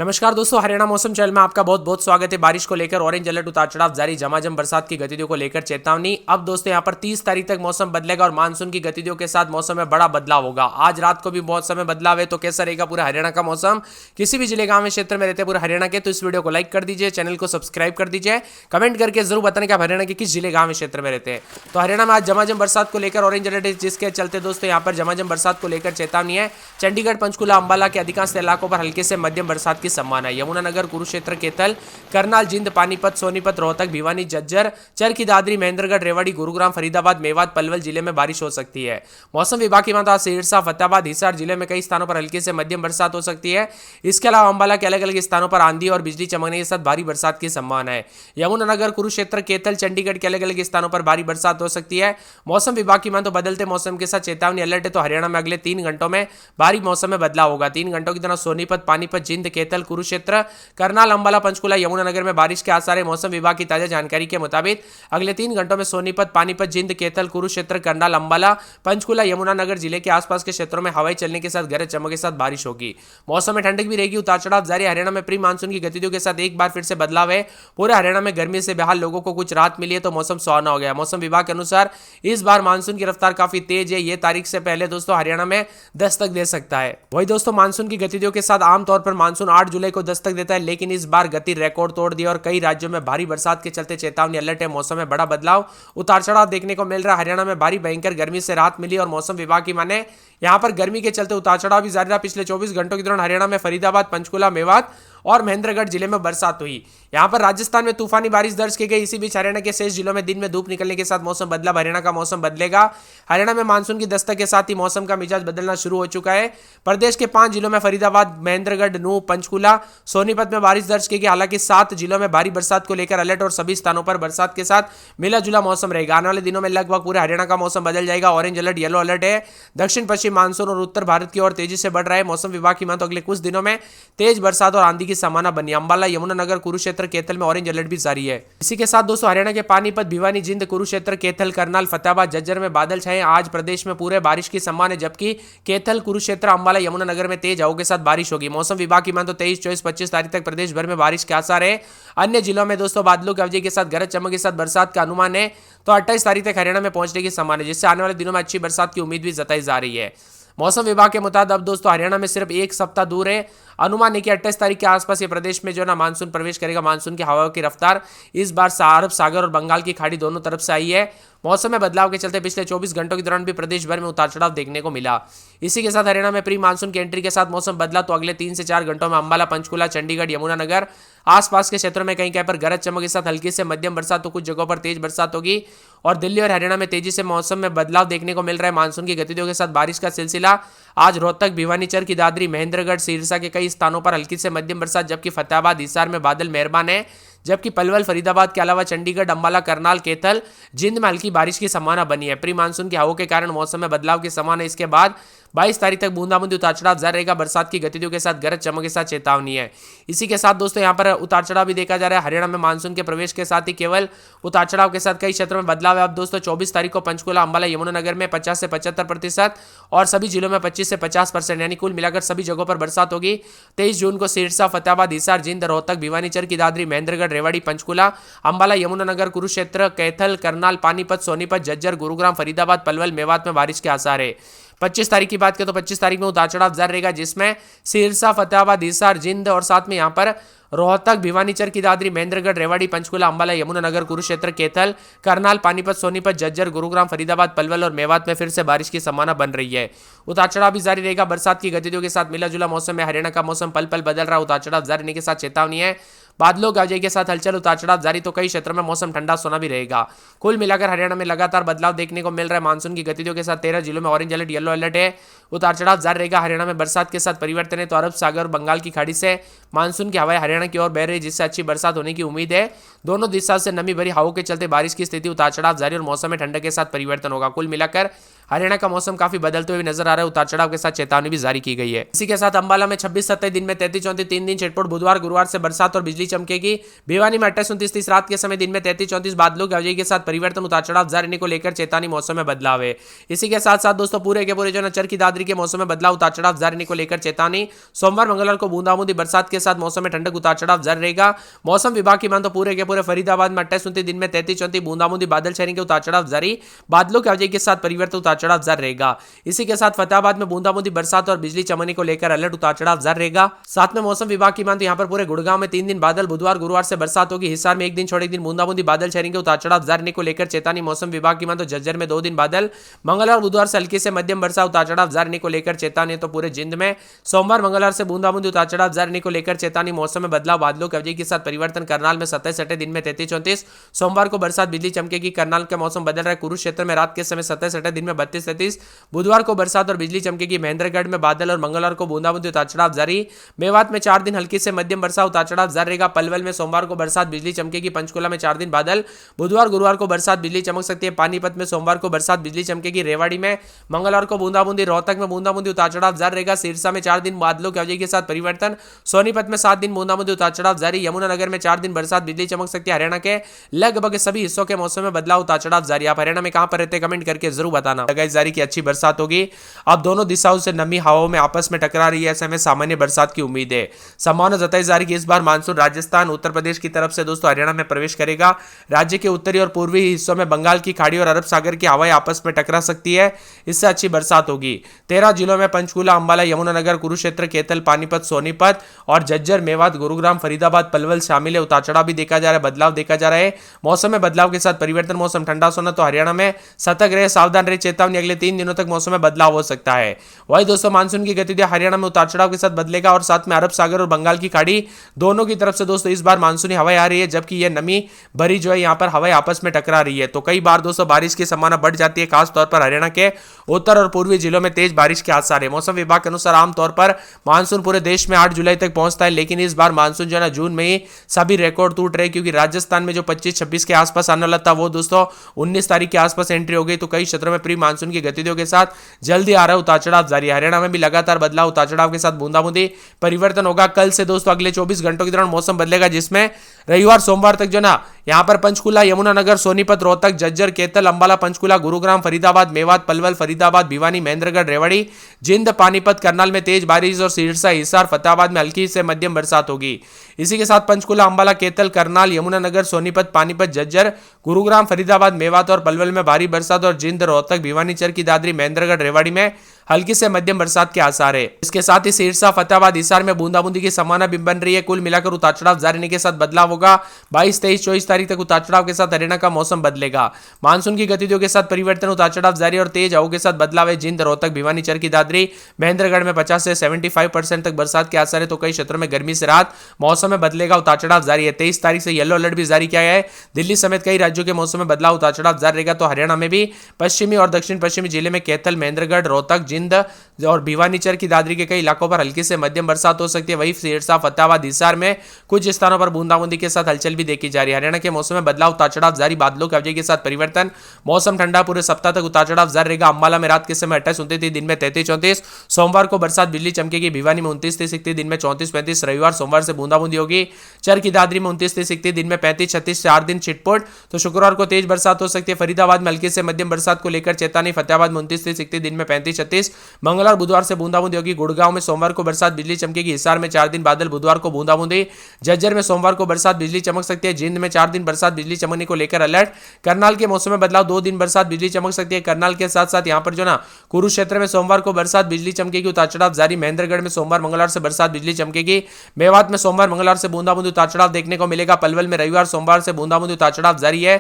नमस्कार दोस्तों, हरियाणा मौसम चैनल में आपका बहुत बहुत स्वागत है। बारिश को लेकर ऑरेंज अलर्ट, उतार चढ़ाव जारी, झमाझम बरसात की गतिविधियों को लेकर चेतावनी। अब दोस्तों यहाँ पर 30 तारीख तक मौसम बदलेगा और मानसून की गतिविधियों के साथ मौसम में बड़ा बदलाव होगा। आज रात को भी मौसम में बदलाव है, तो कैसा रहेगा पूरा हरियाणा का मौसम। किसी भी जिले, गाँव में, क्षेत्र में रहते हैं पूरे हरियाणा के, तो इस वीडियो को लाइक कर दीजिए, चैनल को सब्सक्राइब कर दीजिए, कमेंट करके जरूर बताने कि आप हरियाणा के किस जिले, गाँव में, क्षेत्र में रहते हैं। तो हरियाणा में आज झमाझम बरसात को लेकर ऑरेंज अलर्ट है, जिसके चलते दोस्तों यहाँ पर झमाझम बरसात को लेकर चेतावनी है। चंडीगढ़, पंचकुला, अंबाला के अधिकांश इलाकों पर हल्के से मध्यम बरसात की संभावना है। यमुनानगर, कुरुक्षेत्र, कैथल, करनाल, जिंद, पानीपत, सोनीपत, रोहतक, भिवानी, झज्जर, चरखी दादरी, महेंद्रगढ़, रेवाड़ी, गुरुग्राम, फरीदाबाद, मेवात, पलवल जिले में बारिश हो सकती है। मौसम विभाग की मानो सिरसा, फतेहाबाद, हिसार जिले में कई स्थानों पर हल्की से मध्यम बरसात हो सकती है। इसके अलावा अंबाला के अलग अलग स्थानों पर आंधी और बिजली चमकने के साथ भारी बरसात की संभावना है। यमुनानगर, कुरुक्षेत्र, कैथल, चंडीगढ़ के अलग अलग स्थानों पर भारी बरसात हो सकती है। मौसम विभाग की मानो बदलते मौसम के साथ चेतावनी अलर्ट है, तो हरियाणा में अगले 3 घंटों में भारी मौसम में बदलाव होगा। 3 घंटों की तरह सोनीपत, पानीपत, जिंद, कैथल, कुरुक्षेत्र, करनाल, अंबाला, पंचकुला, यमुनानगर में बारिश के आसार है। मौसम विभाग की ताजा जानकारी के मुताबिक अगले 3 घंटों में सोनीपत, पानीपत, जिंद, कैथल, कुरुक्षेत्र, करनाल, अंबाला, पंचकुला, यमुनानगर जिले के आसपास के क्षेत्रों में हवाएं चलने के साथ गरज चमक के साथ बारिश होगी। मौसम में ठंडक भी रहेगी, उतार चढ़ाव जारी। हरियाणा में प्री मानसून की गतिविधियों के साथ एक बार फिर से बदलाव है। पूरे हरियाणा में गर्मी से बेहाल लोगों को कुछ राहत मिली है, तो मौसम सुहाना हो गया। मौसम विभाग के अनुसार इस बार मानसून की रफ्तार काफी तेज है। ये तारीख से पहले दोस्तों हरियाणा में दस्तक दे सकता है। वही दोस्तों मानसून की गतिविधियों के साथ आमतौर पर मानसून 8 जुलाई को दस्तक देता है, लेकिन इस बार गति रिकॉर्ड तोड़ दिया और कई राज्यों में भारी बरसात के चलते चेतावनी अलर्ट है। मौसम में बड़ा बदलाव, उतार चढ़ाव देखने को मिल रहा है। हरियाणा में भारी भयंकर गर्मी से राहत मिली और मौसम विभाग की माने यहां पर गर्मी के चलते उतार चढ़ाव भी जारी रहा। पिछले 24 घंटों के दौरान हरियाणा में फरीदाबाद, पंचकुला, मेवात और महेंद्रगढ़ जिले में बरसात हुई। यहां पर राजस्थान में तूफानी बारिश दर्ज की गई। इसी बीच हरियाणा के शेष जिलों में दिन में धूप निकलने के साथ मौसम बदला। हरियाणा का मौसम बदलेगा। हरियाणा में मानसून की दस्तक के साथ ही मौसम का मिजाज बदलना शुरू हो चुका है। प्रदेश के 5 जिलों में फरीदाबाद, महेंद्रगढ़, नूंह, पंचकुला, सोनीपत में बारिश दर्ज की गई। हालांकि 7 जिलों में भारी बरसात को लेकर अलर्ट और सभी स्थानों पर बरसात के साथ मिला जुला मौसम रहेगा। आने वाले दिनों में लगभग पूरे हरियाणा का मौसम बदल जाएगा। ऑरेंज अलर्ट, येलो अलर्ट है। दक्षिण पश्चिम मानसून और उत्तर भारत की ओर तेजी से बढ़ रहा है। मौसम विभाग की माने अगले कुछ दिनों में तेज बरसात और आंधी की संभावना बनी। अंबाला, यमुनानगर, कुरुक्षेत्र, कैथल में ऑरेंज अलर्ट भी जारी है। इसी के साथ दोस्तों हरियाणा के पानीपत, भिवानी, जिंद, कुरुक्षेत्र, कैथल, करनाल, फतेहाबाद, झज्जर में बादल छाए। आज प्रदेश में पूरे बारिश की संभावना है, जबकि कैथल, कुरुक्षेत्र, अंबाला, यमुनानगर में तेज हवाओं के साथ बारिश होगी। मौसम विभाग की माने तो 23, 24, 25 तारीख तक प्रदेश भर में बारिश के आसार है। अन्य जिलों में दोस्तों बादलों की अवधि के साथ गरज चमक के साथ बरसात का अनुमान है। तो 28 तारीख तक हरियाणा में पहुंचने की संभावना है, जिससे आने वाले दिनों में अच्छी बरसात की उम्मीद भी जताई जा रही है। मौसम विभाग के मुताबिक अब दोस्तों हरियाणा में सिर्फ एक सप्ताह दूर है। अनुमान है कि 28 तारीख के आसपास ये प्रदेश में जो ना मानसून प्रवेश करेगा। मानसून की हवाओं की रफ्तार इस बार अरब सागर और बंगाल की खाड़ी दोनों तरफ से आई है। मौसम में बदलाव के चलते पिछले 24 घंटों के दौरान भी प्रदेश भर में उतार चढ़ाव देखने को मिला। इसी के साथ हरियाणा में प्री मानसून की एंट्री के साथ मौसम बदला, तो अगले 3 से 4 घंटों में अंबाला, पंचकुला, चंडीगढ़, यमुनानगर आसपास के क्षेत्रों में कहीं कहीं पर गरज चमक के साथ हल्की से मध्यम बरसात, तो कुछ जगहों पर तेज बरसात होगी। और दिल्ली और हरियाणा में तेजी से मौसम में बदलाव देखने को मिल रहा है। मानसून की गतिविधियों के साथ बारिश का सिलसिला आज रोहतक, भिवानी, चरखी दादरी, महेंद्रगढ़, सिरसा के कई स्थानों पर हल्की से मध्यम बरसात, जबकि फतेहाबाद, हिसार में बादल मेहरबान है। जबकि पलवल, फरीदाबाद के अलावा चंडीगढ़, अंबाला, करनाल, कैथल, जिंद में हल्की बारिश की संभावना बनी है। प्री मानसून की हवाओं के कारण मौसम में बदलाव की संभावना। इसके बाद 22 तारीख तक बूंदाबूंदी उतार चढ़ाव जारी रहेगा। बरसात की गतिविधियों के साथ गरज चमक के साथ चेतावनी है। इसी के साथ दोस्तों यहाँ पर उतार चढ़ाव भी देखा जा रहा है। हरियाणा में मानसून के प्रवेश के साथ ही केवल उतार चढ़ाव के साथ कई क्षेत्रों में बदलाव है। अब दोस्तों 24 तारीख को पंचकुला, अंबाला, यमुनानगर में 50 से 75% और सभी जिलों में 25 से 50%, यानी कुल मिलाकर सभी जगहों पर बरसात होगी। 23 जून को सिरसा, फतेहाबाद, हिसार, जिंद, रोहतक, भिवानी, चरखी दादरी, महेंद्रगढ़, रेवाड़ी, पंचकुला, अंबाला, यमुनानगर, कुरुक्षेत्र, कैथल, करनाल, पानीपत, सोनीपत, झज्जर, गुरुग्राम, फरीदाबाद, पलवल, मेवात में बारिश के आसार है। 25 तारीख की बात करें तो 25 तारीख में उतार चढ़ाव जारी रहेगा, जिसमें सिरसा, फतेहाबाद, हिसार, जिंद और साथ में यहां पर रोहतक, भिवानी, चरखी दादरी, महेंद्रगढ़, रेवाड़ी, पंचकुला, अंबाला, यमुनानगर, कुरुक्षेत्र, कैथल, करनाल, पानीपत, सोनीपत, झज्जर, गुरुग्राम, फरीदाबाद, पलवल और मेवात में फिर से बारिश की संभावना बन रही है। उतार चढ़ाव भी जारी रहेगा। बरसात की गतिविधियों के साथ मिला जुला मौसम में हरियाणा का मौसम पल पल बदल रहा है। उतार चढ़ाव जारी रहने के साथ चेतावनी है। बादलों की आवाजाही के साथ हलचल, उतार चढ़ाव जारी, तो कई क्षेत्रों में मौसम ठंडा सोना भी रहेगा। कुल मिलाकर हरियाणा में लगातार बदलाव देखने को मिल रहा है। मानसून की गतिविधियों के साथ 13 जिलों में ऑरेंज अलर्ट, येलो अलर्ट है। उतार चढ़ाव जारी रहेगा। हरियाणा में बरसात के साथ परिवर्तन है, तो अरब सागर और बंगाल की खाड़ी से मानसून की हवाएं हरियाणा की ओर बह रही है, जिससे अच्छी बरसात होने की उम्मीद है। दोनों दिशा से नमी भरी हवाओं के चलते बारिश की स्थिति, उतार चढ़ाव जारी और मौसम में ठंडक के साथ परिवर्तन होगा। कुल मिलाकर हरियाणा का मौसम काफी बदलते हुए नजर आ रहा है, उतार चढ़ाव के साथ चेतावनी भी जारी की गई है। इसी के साथ अंबाला में 26-27 दिन में 33-34 3 दिन छिटपुट, बुधवार गुरुवार से बरसात और बिजली चमकेगी। भिवानी में 28-29 रात के समय दिन में 33-34 बादलों की आवाजाही के साथ परिवर्तन, उतार चढ़ाव जारी को लेकर चेतावनी, मौसम में बदलाव है। इसी के साथ साथ दोस्तों पूरे के पूरे जो चरखी दादरी के मौसम में बदलाव, उतार चढ़ाव जारी को लेकर चेतावनी। सोमवार मंगलवार को बूंदाबूंदी बरसात के साथ मौसम में ठंडक, उतार चढ़ाव जारी रहेगा। मौसम विभाग की मान तो पूरे के पूरे फरीदाबाद में 28-29 दिन में 33-34 बूंदाबूंदी बादल छाएंगे, उतार चढ़ाव जारी, बादलों की आवाजाही के साथ परिवर्तन, उतार चढ़ाव जारी रहेगा। इसी के साथ फतेहाबाद में बूंदाबूंदी बरसात और बिजली चमकने को लेकर अलर्ट, उतार चढ़ाव जारी रहेगा। साथ में मौसम विभाग की मान तो यहाँ पर पूरे गुड़गांव में 3 दिन बादल, बुधवार गुरुवार से बरसात होगी। हिसार में 1 दिन छोड़ 1 दिन बूंदाबूंदी बादल छाएंगे, उतार चढ़ाव जारी को लेकर चेतावनी। मौसम विभाग की मान तो झज्जर में 2 दिन बादल, मंगलवार बुधवार से हल्की से मध्यम वर्षा, उतार चढ़ाव जारी को लेकर चेतावनी। तो पूरे जिंद में सोमवार मंगलवार से बूंदाबूंदी, उतार चढ़ाव जारी को लेकर चेतावनी। मौसम में बदलाव, बादलों की आवाजाही के साथ परिवर्तन। करनाल में 27-28 दिन में 33-34 सोमवार को बरसात बिजली चमकेगी। करनाल का मौसम बदल रहा है। कुरुक्षेत्र में रात के समय 27-28 दिन में 32-33 बुधवार को बरसात और बिजली चमकेगी। महेंद्रगढ़ में बादल और मंगलवार को बूंदाबूंदी, उतार चढ़ाव जारी। मेवात में 4 दिन हल्की से मध्यम वर्षा, उतार चढ़ाव जारी रहेगा। पलवल में सोमवार को बरसात बिजली चमकेगी। पंचकुला में 4 दिन बादल, बुधवार गुरुवार को बरसात बिजली चमक सकती है। पानीपत में सोमवार को बरसात बिजली चमकेगी। रेवाड़ी में मंगलवार को बूंदाबूंदी, रोहतक में बूंदाबूंदी, उतार चढ़ाव जारी रहेगा। सिरसा में 4 दिन बादलों की आवाजाही के साथ परिवर्तन। सोनीपत में 7 दिन बूंदाबूंदी, उतार चढ़ाव जारी। यमुनानगर में 4 दिन बरसात बिजली चमक सकती है। हरियाणा के लगभग सभी हिस्सों के मौसम में बदलाव, उतार चढ़ाव जारी। आप हरियाणा में कहां पर रहते कमेंट करके जरूर बताना। जारी की अच्छी बरसात होगी। अब दोनों दिशाओं से नमी हवाओं में आपस में टकरा रही है, ऐसे में सामान्य बरसात की उम्मीद है। संभावना जताई जा रही है इस बार मानसून राजस्थान उत्तर प्रदेश की तरफ से दोस्तों हरियाणा में प्रवेश करेगा। राज्य के उत्तरी और पूर्वी हिस्सों में बंगाल की खाड़ी और अरब सागर की हवाएं आपस में टकरा सकती है, इससे अच्छी बरसात होगी। 13 जिलों में पंचकूला, अंबाला, यमुनानगर, कुरुक्षेत्र, कैथल, पानीपत, सोनीपत और झज्जर, मेवात, गुरुग्राम, फरीदाबाद, पलवल शामिल है। उतार चढ़ाव भी देखा जा रहा है, बदलाव देखा जा रहा है। मौसम में बदलाव के साथ परिवर्तन, मौसम ठंडा सोना। तो हरियाणा में सतर्क रहे, सावधान रहे, चेतावनी। अगले 3 दिनों तक मौसम में बदलाव हो सकता है। वही दोस्तों मानसून की गतिविधि हरियाणा में उतार चढ़ाव के साथ बदलेगा और साथ में अरब सागर और बंगाल की खाड़ी दोनों की तरफ से दोस्तों इस बार मानसूनी हवाएं आ रही है, जबकि यह नमी भरी जो है यहाँ पर हवाएं आपस में टकरा रही है। तो कई बार दोस्तों बारिश की संभावना बढ़ जाती है, खासतौर पर हरियाणा के उत्तर और पूर्वी जिलों में तेज बारिश के आसार है। मौसम विभाग के अनुसार आमतौर पर मानसून पूरे देश में 8 जुलाई तक पहुंचता है, लेकिन इस बार मानसून जो है ना जून में ही सभी रिकॉर्ड टूट रहे, क्योंकि राजस्थान में जो 25-26 के आसपास आने वाला था वो दोस्तों 19 तारीख के आसपास एंट्री हो गई। तो कई क्षेत्रों में प्री मानसून की गतिविधियों के साथ जल्दी आ रहा है, उतार चढ़ाव जारी है। हरियाणा में भी लगातार बदलाव, उतार चढ़ाव के साथ बूंदाबूंदी परिवर्तन होगा। कल से दोस्तों अगले 24 घंटों के दौरान मौसम बदलेगा, जिसमें रविवार सोमवार तक जो ना यहां पर पंचकुला, यमुनानगर, सोनीपत, रोहतक, झज्जर, कैथल, अंबाला, पंचकुला, गुरुग्राम, फरीदाबाद, मेवात, पलवल, फरीदाबाद, भिवानी, महेंद्रगढ़, रेवाड़ी, जिंद, पानीपत, करनाल में तेज बारिश और सिरसा, हिसार, फतेहाबाद में हल्की से मध्यम बरसात होगी। इसी के साथ पंचकुला, अंबाला, कैथल, करनाल, यमुनानगर, सोनीपत, पानीपत, झज्जर, गुरुग्राम, फरीदाबाद, मेवात और पलवल में भारी बरसात और जिंद, रोहतक, भिवानी, चरखी दादरी, महेंद्रगढ़, रेवाड़ी में हल्की से मध्यम बरसात के आसार है। इसके साथ ही सिरसा, फतेहाबाद, हिसार में बूंदाबूंदी की संभावना भी बन रही है। कुल मिलाकर उतार चढ़ाव जारी रहने के साथ बदलाव होगा। 22, 23, 24 तारीख तक उतार चढ़ाव के साथ हरियाणा का मौसम बदलेगा। मानसून की गतिविधियों के साथ परिवर्तन, उतार चढ़ाव जारी और तेज हवाओं के साथ बदलाव है। जिंद, रोहतक, भिवानी, चरखी दादरी, महेंद्रगढ़ में 50 से 75% तक बरसात के आसार है। तो कई क्षेत्रों में गर्मी से राहत, मौसम में बदलेगा, उतार चढ़ाव जारी है। 23 तारीख से येलो अलर्ट भी जारी किया गया है। दिल्ली समेत कई राज्यों के मौसम में बदलाव, उतार चढ़ाव जारी रहेगा। तो हरियाणा में भी पश्चिमी और दक्षिण पश्चिमी जिले में कैथल, महेंद्रगढ़, रोहतक, जिंद और भिवानी, चरखी दादरी के कई इलाकों पर हल्की से मध्यम बरसात हो सकती है। वहीं सिरसा, फतेहाबाद, हिसार में कुछ स्थानों पर बूंदाबूंदी के साथ हलचल भी देखी जा रही है। हरियाणा के मौसम में बदलाव, उतार चढ़ाव जारी, बादलों की आवाजाही के साथ परिवर्तन, मौसम ठंडा, पूरे सप्ताह तक उतार चढ़ाव जारी रहेगा। अंबाला में रात के समय 28-29 दिन में 33-34 सोमवार को बरसात बिजली चमकेगी। भिवानी में 29-30 दिन में 34-35 रविवार सोमवार से बूंदाबूंदी होगी। चरखी दादरी में 29-30 दिन में 35-36 4 दिन छिटपुट। तो शुक्रवार को तेज बरसात हो सकती है। फरीदाबाद में हल्की से मध्यम बरसात को लेकर चेतावनी। फतेहाबाद में 29-30 दिन में 35-36 मंगलवार बुधवार से बूंदाबूंदी होगी। गुड़गांव में सोमवार को बरसात बिजली चमकेगी। हिसार में 4 दिन बादल, बुधवार को बूंदाबूंदी। झज्जर में सोमवार को बरसात बिजली चमक सकती है। जिंद में 4 दिन बरसात बिजली चमकने को लेकर अलर्ट। करनाल के मौसम में बदलाव, 2 दिन बरसात बिजली चमक सकती है। करनाल के साथ साथ यहां पर जो ना कुरुक्षेत्र में सोमवार को बरसात बिजली चमकेगी, उतार चढ़ाव जारी। महेंद्रगढ़ में सोमवार मंगलवार से बरसात बिजली चमकेगी। मेवात में सोमवार मंगलवार से बूंदाबूंदी, उतार चढ़ाव देखने को मिलेगा। पलवल में रविवार सोमवार से बूंदाबूंदी, उतार चढ़ाव जारी है।